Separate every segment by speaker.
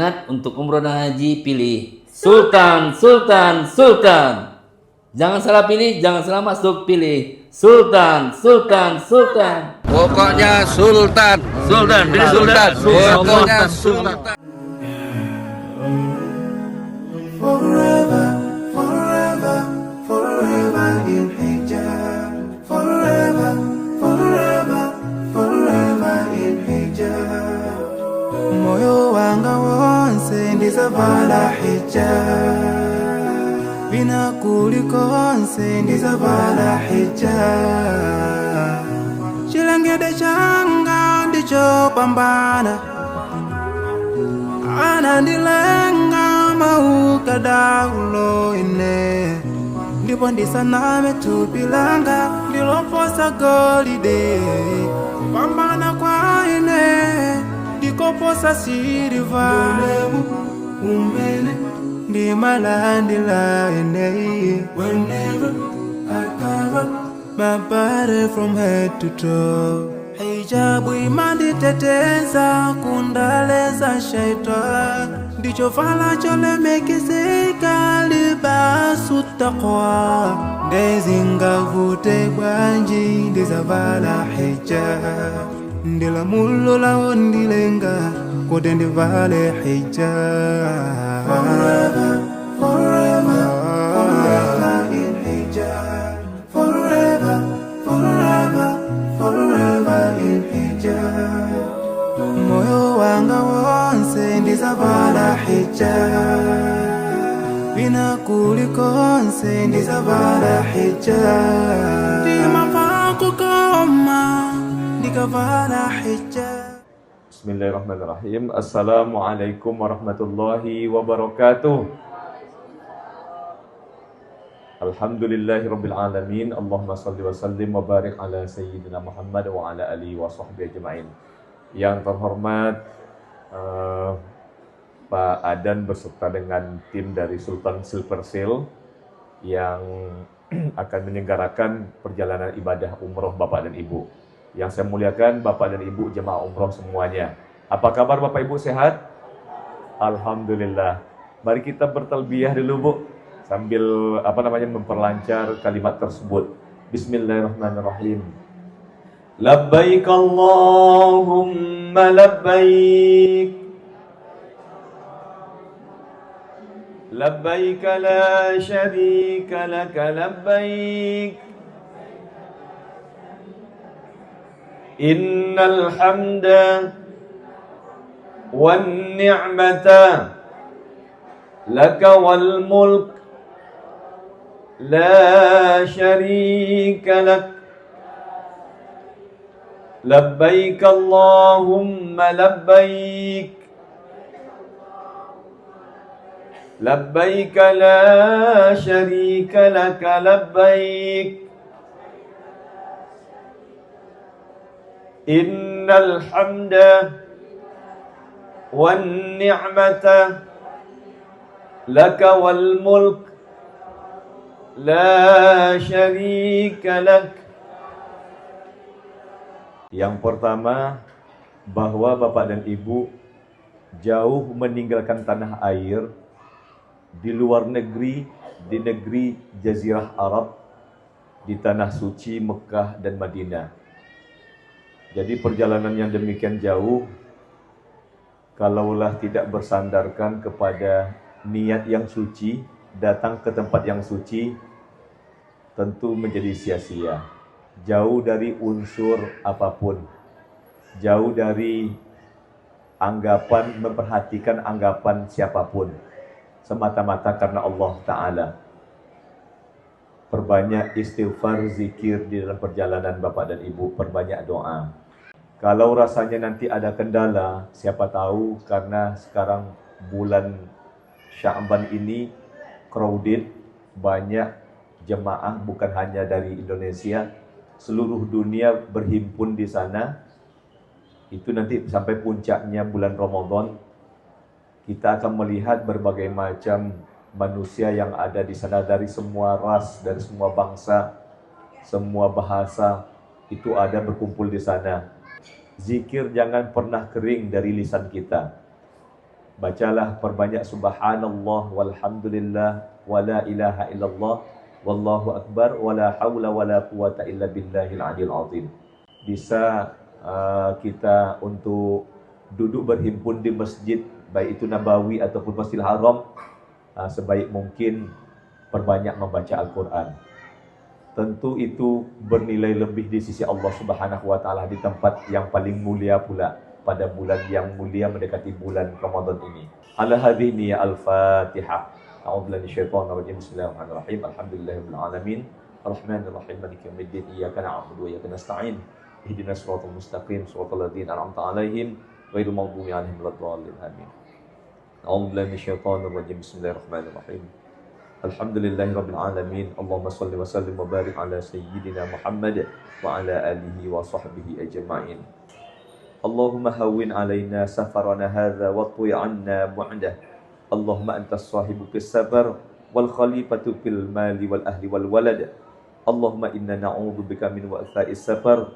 Speaker 1: Ingat, untuk umroh dan haji pilih Sultan, Sultan, Sultan. Jangan salah pilih, jangan salah masuk, pilih Sultan, Sultan, Sultan.
Speaker 2: Pokoknya Sultan.
Speaker 1: Sultan, pilih Sultan.
Speaker 2: Pokoknya Sultan.
Speaker 3: Forever, forever, forever in hijab. Forever, forever, forever in hijab. Moyo wanga wonse ndizavala hijab. Bina kuliko onse ndizavala hijab. Chilengede changa ndicho pambana. Anandilenga mauka daulo ine. Ndipo ndisaname tupilanga ndiloposa golide. Pambana kwa ine ndikoposa siliva. Umene ndimalandila ine. Whenever I cover my body from head to toe. Hijabu imanditeteza kundaleza shaitan. Ndicho vala cholemekizika libasu taqwa. Ndezingavute bwanji ndizavala hijab. Ndila mulo lao ndilenga kote ndivale hijab. Forever, forever, forever in hijab. Forever, forever, forever in hijab. Moyo wanga wonse ndizavala hijab. Bina kuliko onse ndizavala hijab. Ndimava kukoma ndikavala hijab.
Speaker 4: Bismillahirrahmanirrahim. Assalamualaikum warahmatullahi wabarakatuh. Alhamdulillahirabbil alamin. Allahumma shalli wa sallim wa barik ala sayyidina Muhammad wa ala alihi wa sahbihi ajmain. Yang terhormat Pak Adan beserta dengan tim dari Sultan Silver Seal yang akan menyelenggarakan perjalanan ibadah umroh Bapak dan Ibu. Yang saya muliakan Bapak dan Ibu jemaah umroh semuanya. Apa kabar Bapak Ibu, sehat? Alhamdulillah. Mari kita bertalbiyah dulu Bu, sambil memperlancar kalimat tersebut. Bismillahirrahmanirrahim. Labbaik Allahumma labbaik. Labbaik la syarika laka labbaik. Innal hamda wan ni'mata laka wal mulk la syarika lak. Labbaik Allahumma labbaik. Labbaik la syarika laka labbaik. Innal hamda wan ni'mata laka wal mulk la syarika lak. Yang pertama, bahwa Bapak dan Ibu jauh meninggalkan tanah air di luar negeri, di negeri Jazirah Arab, di tanah suci Mekah dan Madinah. Jadi perjalanan yang demikian jauh, kalaulah tidak bersandarkan kepada niat yang suci, datang ke tempat yang suci, tentu menjadi sia-sia. Jauh dari unsur apapun, jauh dari anggapan, memperhatikan anggapan siapapun, semata-mata karena Allah Ta'ala. Perbanyak istighfar, zikir di dalam perjalanan Bapak dan Ibu, perbanyak doa. Kalau rasanya nanti ada kendala, siapa tahu karena sekarang bulan Sya'ban ini crowded, banyak jemaah bukan hanya dari Indonesia, seluruh dunia berhimpun di sana. Itu nanti sampai puncaknya bulan Ramadan, kita akan melihat berbagai macam manusia yang ada di sana dari semua ras, dari semua bangsa, semua bahasa, itu ada berkumpul di sana. Zikir jangan pernah kering dari lisan kita. Bacalah perbanyak subhanallah walhamdulillah wala ilaha illallah wallahu akbar wala haula wala quwata illa billahil aliyil azim. Bisa kita untuk duduk berhimpun di masjid, baik itu Nabawi ataupun Masjidil Haram, sebaik mungkin perbanyak membaca Al-Quran. Tentu itu bernilai lebih di sisi Allah Subhanahu wa taala di tempat yang paling mulia pula pada bulan yang mulia mendekati bulan Ramadan ini. Ala hadhihi al-Fatihah. A'udzubillahi minasyaitonir rajim. Bismillahirrahmanirrahim. Alhamdulillahirabbil alamin. Arrahmanir rahim. Maliki yaumiddin. Iyyaka na'budu wa iyyaka nasta'in. Ihdinas siratal mustaqim. Siratal ladzina an'amta 'alaihim ghairil maghdubi 'alaihim waladdallin. Amin. A'udzubillahi minasyaitonir rajim. Bismillahirrahmanirrahim. Alhamdulillahirabbil alamin. Allahumma shalli wa sallim wa barik ala sayyidina Muhammad wa ala alihi wa sahbihi ajma'in. Allahumma hawwin alaina safarana hadza wa tu'i 'anna bu'dah. Allahumma antas sahibu fis safar wal khalifatu fil mali wal ahli wal walad. Allahumma inna na'udzubika min wa'tha'is safar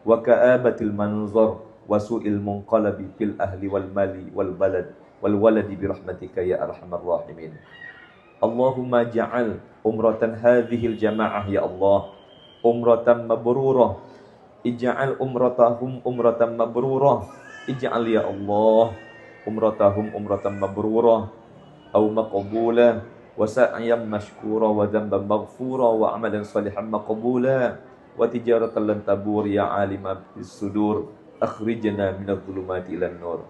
Speaker 4: wa ka'abatil manzar wa su'il munqalabi fil ahli wal mali wal balad wal waladi bi rahmatika ya arhamar rahimin. Allahumma ja'al umratan hadhil jamaah ya Allah umratan mabrurah. Ij'al umratahum umratan mabrurah. Ij'al ya Allah umratahum umratan mabrurah aw maqbula wa sa'yan mashkura wa dhanban maghfura wa amalan salihan maqbula wa tijaratan lan tabur ya alima bis sudur akhrijna minadh dhulumati ilan nur.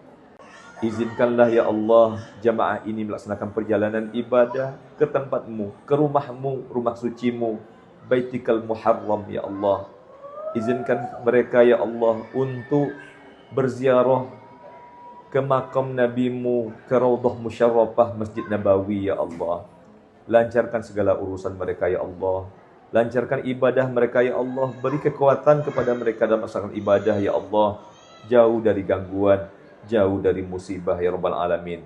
Speaker 4: Izinkanlah ya Allah jamaah ini melaksanakan perjalanan ibadah ke tempatmu, ke rumahmu, rumah sucimu, Baitikal Muharram ya Allah. Izinkan mereka ya Allah untuk berziarah ke makam Nabimu, ke Raudhah Musyarrafah Masjid Nabawi ya Allah. Lancarkan segala urusan mereka ya Allah. Lancarkan ibadah mereka ya Allah. Beri kekuatan kepada mereka dalam melaksanakan ibadah ya Allah. Jauh dari gangguan, jauh dari musibah ya Rabbal Alamin.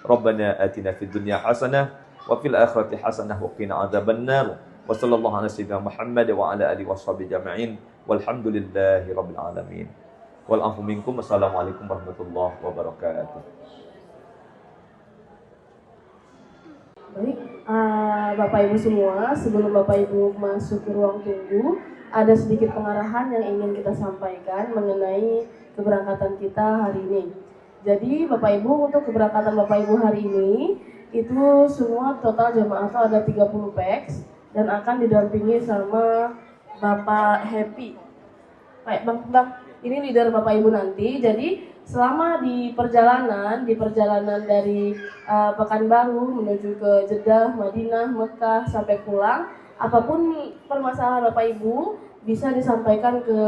Speaker 4: Rabbana atina fid dunya hasanah wa fil akhirati hasanah wa qina adzabannar. Wa sallallahu ala sayyidina Muhammad wa ala alihi washabihi jami'in. Walhamdulillahi rabbil alamin. Wal afu minkum. Assalamualaikum warahmatullahi wabarakatuh.
Speaker 5: Baik, Bapak Ibu semua, sebelum Bapak Ibu masuk ke ruang tunggu, ada sedikit pengarahan yang ingin kita sampaikan mengenai keberangkatan kita hari ini. Jadi Bapak Ibu, untuk keberangkatan Bapak Ibu hari ini, itu semua total jemaah itu ada 30 pax dan akan didampingi sama Bapak Happy. Baik, Bang, ini leader Bapak Ibu nanti. Jadi selama di perjalanan dari Pekanbaru menuju ke Jeddah, Madinah, Mekah sampai pulang, apapun permasalahan Bapak Ibu bisa disampaikan ke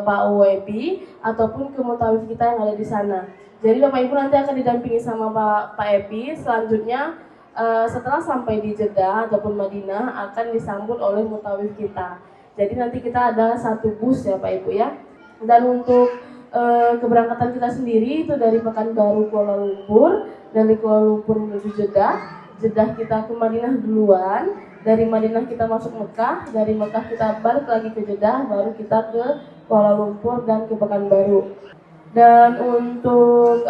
Speaker 5: Pak OYP ataupun ke mutawif kita yang ada di sana. Jadi Bapak Ibu nanti akan didampingi sama Pak Epi. Selanjutnya setelah sampai di Jeddah ataupun Madinah akan disambut oleh mutawif kita. Jadi nanti kita ada satu bus ya Pak Ibu ya. Dan untuk keberangkatan kita sendiri itu dari Pekanbaru Kuala Lumpur, dari Kuala Lumpur menuju Jeddah. Jeddah kita ke Madinah duluan, dari Madinah kita masuk Mekah, dari Mekah kita balik lagi ke Jeddah, baru kita ke Kuala Lumpur dan ke Pekanbaru. Dan untuk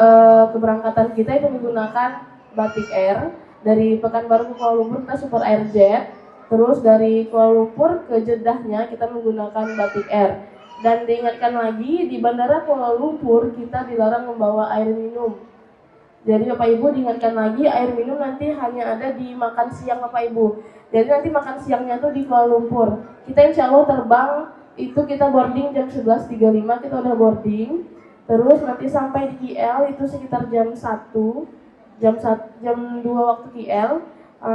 Speaker 5: keberangkatan kita itu menggunakan Batik Air. Dari Pekanbaru ke Kuala Lumpur kita Super Airjet. Terus dari Kuala Lumpur ke Jeddahnya kita menggunakan Batik Air. Dan diingatkan lagi, di Bandara Kuala Lumpur kita dilarang membawa air minum. Jadi Bapak Ibu diingatkan lagi, air minum nanti hanya ada di makan siang Bapak Ibu. Jadi nanti makan siangnya tuh di Kuala Lumpur. Kita insya Allah terbang, itu kita boarding jam 11.35, kita udah boarding. Terus nanti sampai di KL itu sekitar jam 1, jam 2 waktu KL,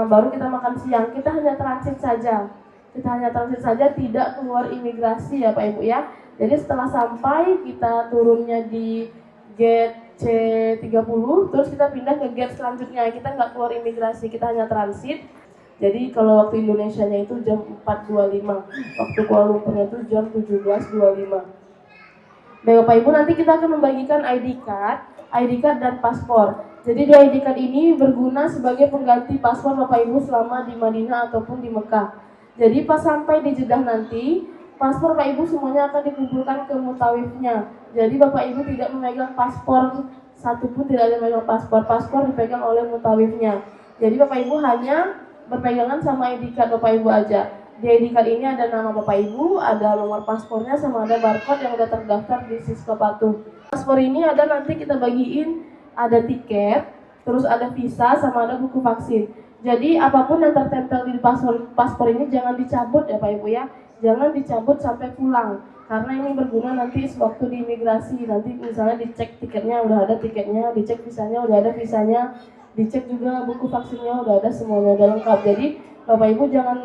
Speaker 5: baru kita makan siang. Kita hanya transit saja. Tidak keluar imigrasi ya Pak Ibu ya. Jadi setelah sampai kita turunnya di gate C30, terus kita pindah ke gate selanjutnya. Kita nggak keluar imigrasi, kita hanya transit. Jadi kalau waktu Indonesianya itu jam 4.25, waktu Kuala Lumpurnya itu jam 17.25. Baik Bapak Ibu, nanti kita akan membagikan ID card dan paspor. Jadi di ID card ini berguna sebagai pengganti paspor Bapak Ibu selama di Madinah ataupun di Mekah. Jadi pas sampai di Jeddah nanti, paspor Bapak Ibu semuanya akan dikumpulkan ke mutawifnya. Jadi Bapak Ibu tidak memegang paspor satu pun tidak ada yang megang paspor. Paspor dipegang oleh mutawifnya. Jadi Bapak Ibu hanya berpegangan sama ID card Bapak Ibu aja. Di ID card ini ada nama Bapak Ibu, ada nomor paspornya, sama ada barcode yang sudah terdaftar di Siska Patuh. Paspor ini ada nanti kita bagiin, ada tiket, terus ada visa, sama ada buku vaksin. Jadi apapun yang tertempel di paspor ini jangan dicabut ya Pak Ibu ya. Jangan dicabut sampai pulang. Karena ini berguna nanti sewaktu di imigrasi. Nanti misalnya dicek tiketnya udah ada tiketnya, dicek visanya udah ada visanya, dicek juga buku vaksinnya udah ada, semuanya udah lengkap. Jadi Bapak Ibu jangan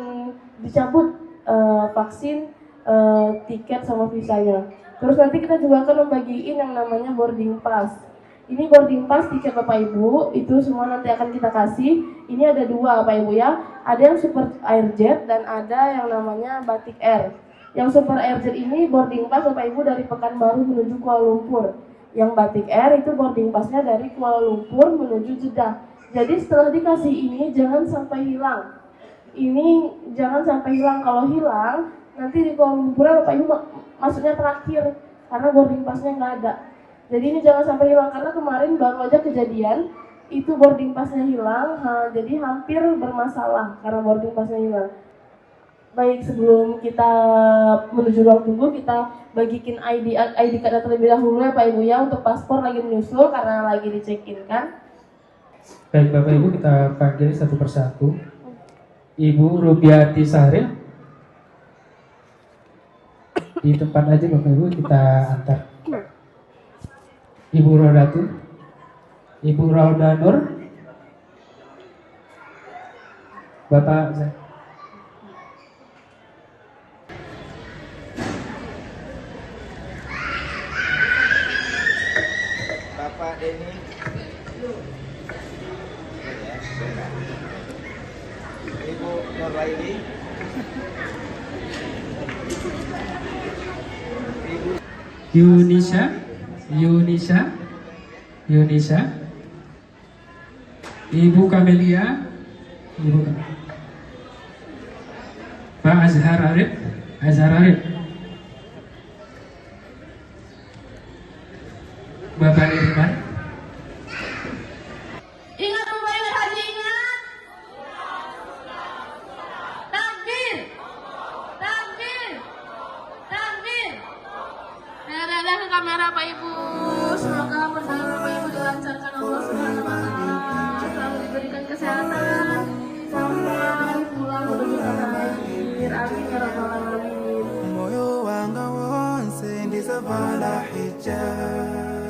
Speaker 5: dicabut vaksin, tiket sama visanya. Terus nanti kita juga akan membagiin yang namanya boarding pass. Ini boarding pass tiket Bapak Ibu, itu semua nanti akan kita kasih. Ini ada dua Bapak Ibu ya. Ada yang Super Airjet dan ada yang namanya Batik Air. Yang Super Airjet ini boarding pass Bapak Ibu dari Pekanbaru menuju Kuala Lumpur. Yang Batik Air itu boarding passnya dari Kuala Lumpur menuju Jeddah. Jadi setelah dikasih ini jangan sampai hilang. Ini jangan sampai hilang. Kalau hilang nanti di Kuala Lumpur Bapak Ibu masuknya terakhir karena boarding passnya nggak ada. Jadi ini jangan sampai hilang karena kemarin baru aja kejadian itu boarding passnya hilang, jadi hampir bermasalah karena boarding passnya hilang. Baik, sebelum kita menuju ruang tunggu kita bagikan ID card terlebih dahulu ya Pak Ibu ya, untuk paspor lagi menyusul karena lagi di-check-in kan.
Speaker 6: Baik Bapak Ibu, kita panggil satu persatu. Ibu Rubiati Sahril di tempat aja Bapak Ibu, kita antar. Ibu Rodatu, Ibu Rauda Nur, Bapak
Speaker 7: Bapak Denny, Ibu Nurlaili,
Speaker 6: Yunisha, Ibu Kamelia, Pak Azhar Arif, Bapak Irfan,
Speaker 5: Ingat membayar haji, ingat. Takbir. Dadah ke kamera Pak Ibu. Semoga perjalanan Pak Ibu dilancarkan Allah Subhanahu wa taala. Selalu diberikan kesehatan sampai pulang menuju tanah air. Amin ya rabbal alamin.
Speaker 3: Moyo wanga wonse ndizavala hijab,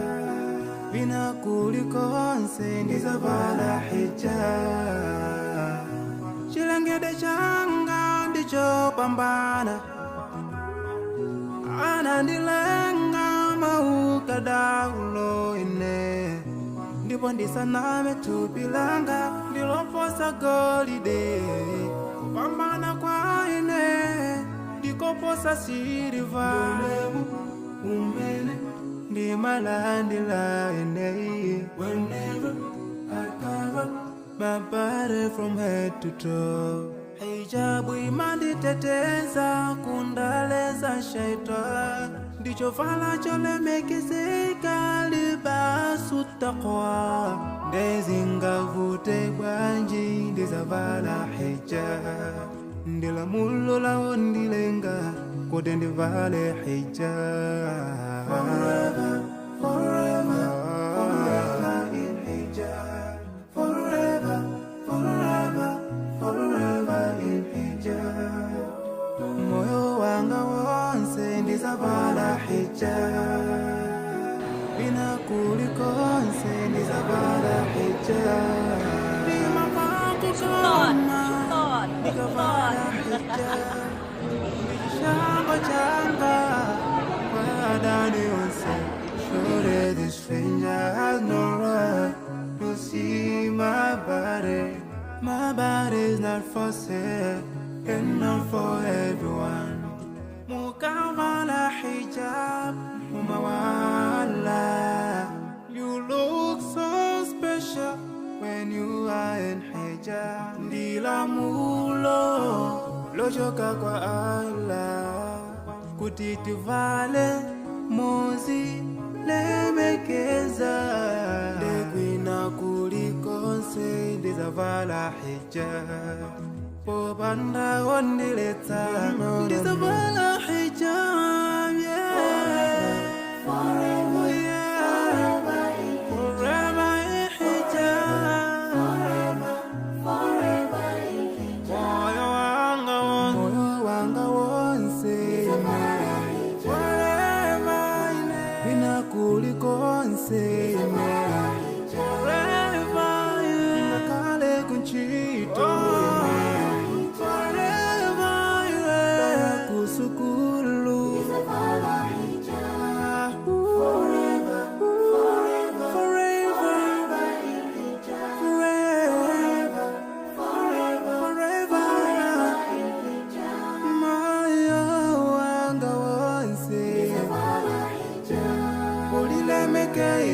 Speaker 3: bina kulikonse ndizavala hijab. Chilengede changa ndichopambana, anandilenga mauka daulo ine, ndipo ndisaname thupi langa ndiloposa golide. Kupambana kwa ine ndikoposa siliva, umene ndimalandila ine. Whenever I cover my body from head to toe, hijabu imanditeteza kundaleza shaitan, ndichovala cholemekizika libasu taqwa. Ndezingavute bwanji ndizavala hijab, ndilamulo lao ndilenga kote ndivale hijab. Forever, forever, forever in hijab. Forever, forever, forever in hijab. Moyo wanga wonse ndizavala hijab, bina kulikonse ndizavala hijab. Bima pangu koma ndikavala hijab, ndichishango changa wadani onse. Surely this stranger has no right to see my body. My body's not for sale and not for everyone. Mukavala hijab, umawala. You look so special when you are in hijab. Ndila mulo lojoka kwa Allah, kutitivale mozi lemekeza ndekwina kulikonse ndizavala hijab popanda wondiletsa ndizavala hijab yeah. Forever, yeah. Forever in hijab. Moyo wanga wonse forever ina kulikonse forever nakale kunchito forever kusukulu Ulilemekeza